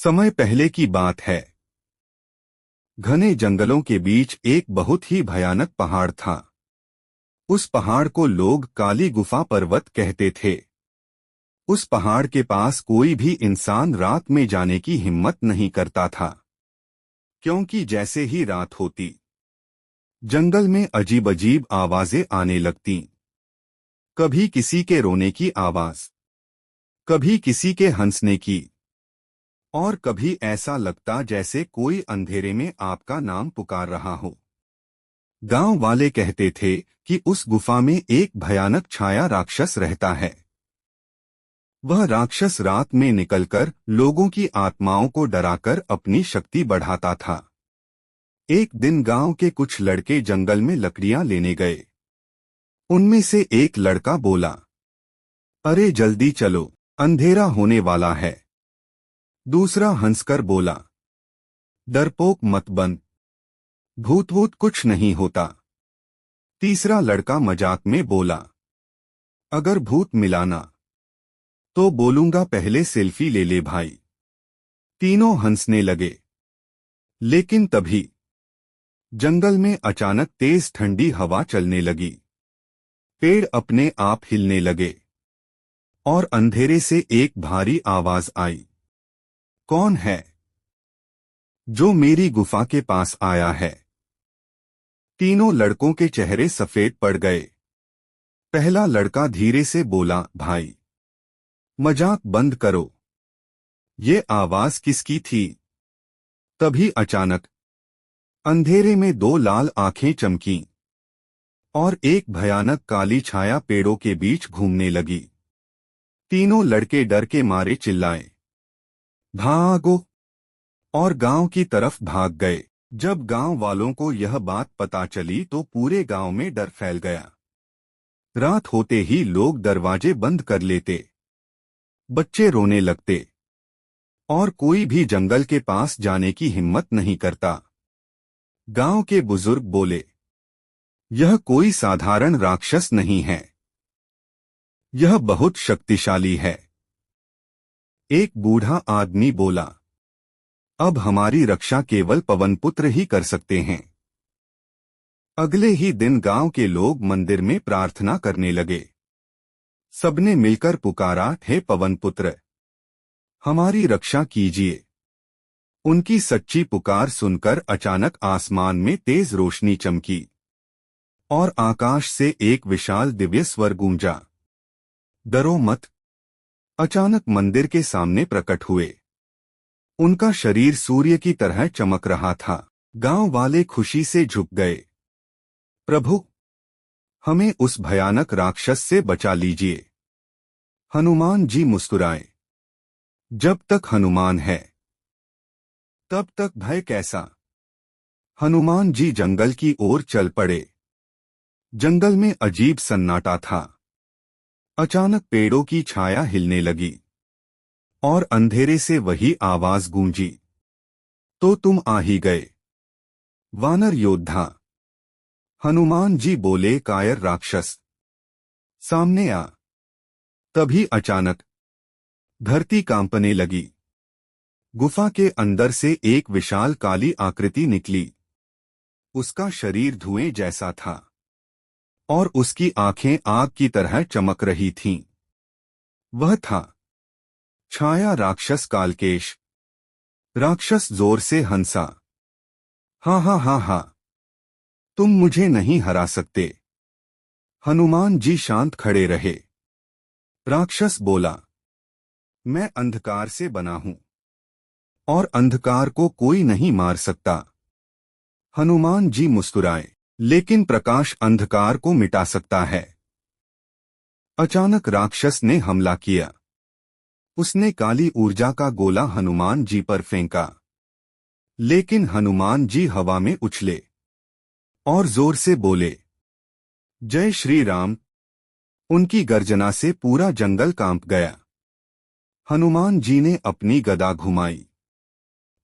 समय पहले की बात है। घने जंगलों के बीच एक बहुत ही भयानक पहाड़ था। उस पहाड़ को लोग काली गुफा पर्वत कहते थे। उस पहाड़ के पास कोई भी इंसान रात में जाने की हिम्मत नहीं करता था, क्योंकि जैसे ही रात होती, जंगल में अजीब अजीब आवाजें आने लगतीं। कभी किसी के रोने की आवाज, कभी किसी के हंसने की, और कभी ऐसा लगता जैसे कोई अंधेरे में आपका नाम पुकार रहा हो। गांव वाले कहते थे कि उस गुफा में एक भयानक छाया राक्षस रहता है। वह राक्षस रात में निकलकर लोगों की आत्माओं को डराकर अपनी शक्ति बढ़ाता था। एक दिन गांव के कुछ लड़के जंगल में लकड़ियां लेने गए। उनमें से एक लड़का बोला, अरे जल्दी चलो, अंधेरा होने वाला है। दूसरा हंसकर बोला, डरपोक मत बन, भूत वूत कुछ नहीं होता। तीसरा लड़का मजाक में बोला, अगर भूत मिलाना तो बोलूंगा पहले सेल्फी ले ले भाई। तीनों हंसने लगे। लेकिन तभी जंगल में अचानक तेज ठंडी हवा चलने लगी। पेड़ अपने आप हिलने लगे और अंधेरे से एक भारी आवाज आई, कौन है जो मेरी गुफा के पास आया है? तीनों लड़कों के चेहरे सफेद पड़ गए। पहला लड़का धीरे से बोला, भाई मजाक बंद करो, ये आवाज किसकी थी? तभी अचानक अंधेरे में दो लाल आंखें चमकीं और एक भयानक काली छाया पेड़ों के बीच घूमने लगी। तीनों लड़के डर के मारे चिल्लाए, भागो, और गांव की तरफ भाग गए। जब गांव वालों को यह बात पता चली तो पूरे गांव में डर फैल गया। रात होते ही लोग दरवाजे बंद कर लेते, बच्चे रोने लगते और कोई भी जंगल के पास जाने की हिम्मत नहीं करता। गांव के बुजुर्ग बोले, यह कोई साधारण राक्षस नहीं है, यह बहुत शक्तिशाली है। एक बूढ़ा आदमी बोला, अब हमारी रक्षा केवल पवनपुत्र ही कर सकते हैं। अगले ही दिन गांव के लोग मंदिर में प्रार्थना करने लगे। सबने मिलकर पुकारा, हे पवनपुत्र, हमारी रक्षा कीजिए। उनकी सच्ची पुकार सुनकर अचानक आसमान में तेज रोशनी चमकी और आकाश से एक विशाल दिव्य स्वर गूंजा, डरो मत। अचानक मंदिर के सामने प्रकट हुए। उनका शरीर सूर्य की तरह चमक रहा था। गांव वाले खुशी से झुक गए, प्रभु, हमें उस भयानक राक्षस से बचा लीजिए। हनुमान जी मुस्कुराए, जब तक हनुमान है तब तक भय कैसा। हनुमान जी जंगल की ओर चल पड़े। जंगल में अजीब सन्नाटा था। अचानक पेड़ों की छाया हिलने लगी और अंधेरे से वही आवाज गूंजी, तो तुम आ ही गए, वानर योद्धा। हनुमान जी बोले, कायर राक्षस, सामने आ। तभी अचानक धरती कांपने लगी। गुफा के अंदर से एक विशाल काली आकृति निकली। उसका शरीर धुएं जैसा था और उसकी आंखें आग की तरह चमक रही थीं। वह था छाया राक्षस कालकेश। राक्षस जोर से हंसा, हा हा हा हा, तुम मुझे नहीं हरा सकते। हनुमान जी शांत खड़े रहे। राक्षस बोला, मैं अंधकार से बना हूं और अंधकार को कोई नहीं मार सकता। हनुमान जी मुस्कुराए, लेकिन प्रकाश अंधकार को मिटा सकता है। अचानक राक्षस ने हमला किया। उसने काली ऊर्जा का गोला हनुमान जी पर फेंका, लेकिन हनुमान जी हवा में उछले और जोर से बोले, जय श्री राम। उनकी गर्जना से पूरा जंगल कांप गया। हनुमान जी ने अपनी गदा घुमाई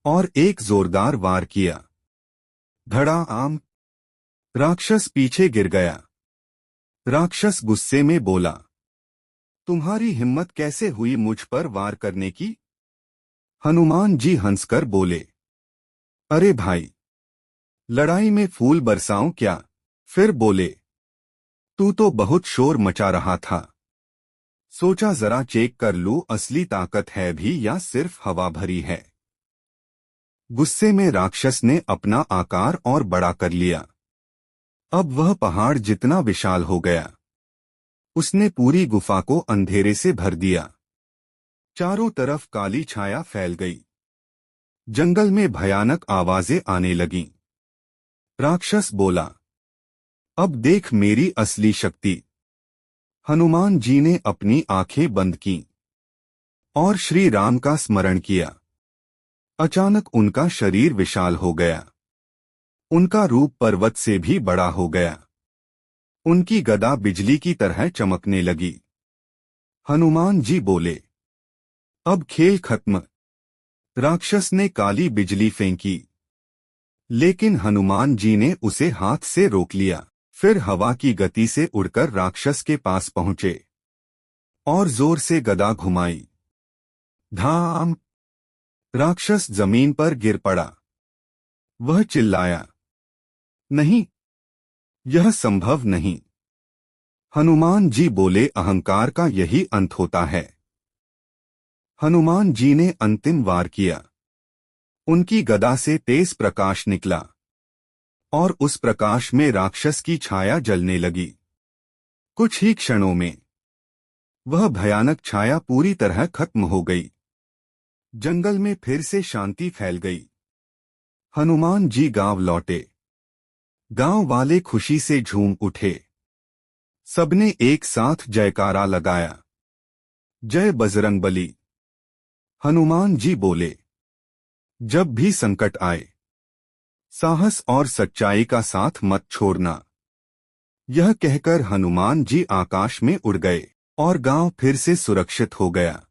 और एक जोरदार वार किया। धड़ाम, राक्षस पीछे गिर गया। राक्षस गुस्से में बोला, तुम्हारी हिम्मत कैसे हुई मुझ पर वार करने की? हनुमान जी हंसकर बोले, अरे भाई, लड़ाई में फूल बरसाऊं क्या? फिर बोले, तू तो बहुत शोर मचा रहा था, सोचा जरा चेक कर लूं असली ताकत है भी या सिर्फ हवा भरी है। गुस्से में राक्षस ने अपना आकार और बड़ा कर लिया। अब वह पहाड़ जितना विशाल हो गया। उसने पूरी गुफा को अंधेरे से भर दिया। चारों तरफ काली छाया फैल गई। जंगल में भयानक आवाजें आने लगीं। राक्षस बोला, अब देख मेरी असली शक्ति। हनुमान जी ने अपनी आंखें बंद कीं और श्री राम का स्मरण किया। अचानक उनका शरीर विशाल हो गया। उनका रूप पर्वत से भी बड़ा हो गया। उनकी गदा बिजली की तरह चमकने लगी। हनुमान जी बोले, अब खेल खत्म। राक्षस ने काली बिजली फेंकी, लेकिन हनुमान जी ने उसे हाथ से रोक लिया। फिर हवा की गति से उड़कर राक्षस के पास पहुंचे और जोर से गदा घुमाई। धाम! राक्षस जमीन पर गिर पड़ा। वह चिल्लाया, नहीं, यह संभव नहीं। हनुमान जी बोले, अहंकार का यही अंत होता है। हनुमान जी ने अंतिम वार किया। उनकी गदा से तेज प्रकाश निकला और उस प्रकाश में राक्षस की छाया जलने लगी। कुछ ही क्षणों में वह भयानक छाया पूरी तरह खत्म हो गई। जंगल में फिर से शांति फैल गई। हनुमान जी गांव लौटे। गांव वाले खुशी से झूम उठे। सबने एक साथ जयकारा लगाया, जय बजरंगबली। हनुमान जी बोले, जब भी संकट आए, साहस और सच्चाई का साथ मत छोड़ना। यह कहकर हनुमान जी आकाश में उड़ गए और गांव फिर से सुरक्षित हो गया।